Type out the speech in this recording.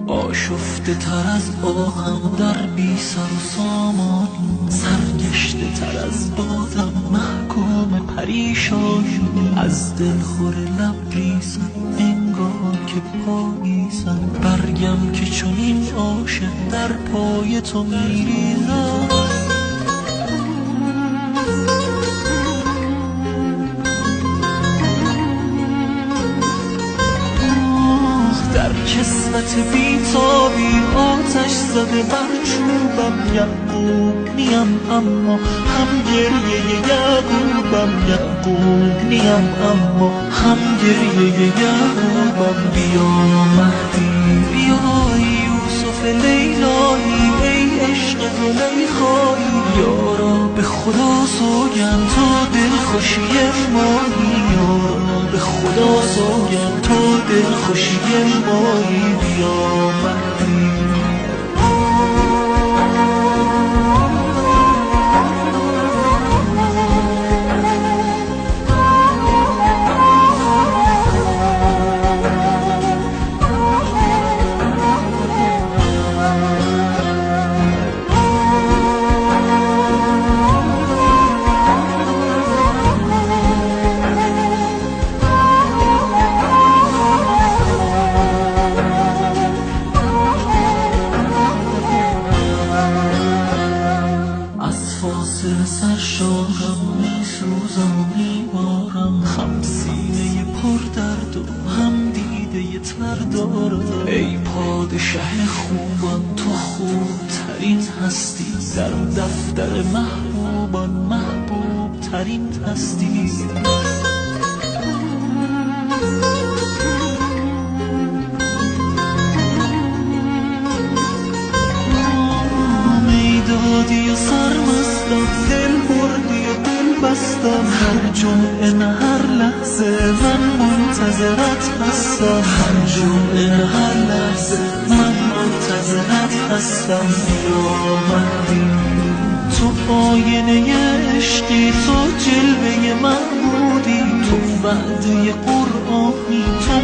آشفته تر از آهم در بی سر و سامان، سرگشته تر از بادم محکوم پریشانی. از دلخور لبریزم انگار که پاییزم، برگم که چنین عاشق در پای تو میریزم. در کسوت بیتابی آتش زده بر چوبم، یعقوب نیم اما هم گریه یعقوبم، یعقوب نیم اما هم گریه یعقوبم. بیا مهدی بیا یوسف لیلایی، ای عشق زلیخایی، یارا به خدا سوگند تو دلخوشی مایی، یارا به خدا سوگند تو دلخوشی مایی. بیا مهدی فاصله سرشارم، میسوزم و میبارم، هم سینه پر درد و هم دیده تر دارم. ای پادشه خوبان تو خوبترین هستی، در دفتر محبوبان محبوب ترین هستی. دادی و سرمستم، دل بردی و دل بستم، هر جمعه نه هر لحظه من منتظرت هستم، هر جمعه نه هر لحظه من منتظرت هستم. بیا مهدی تو آینه عشقی، تو جلوه محمودی، تو وعده قرآنی، تو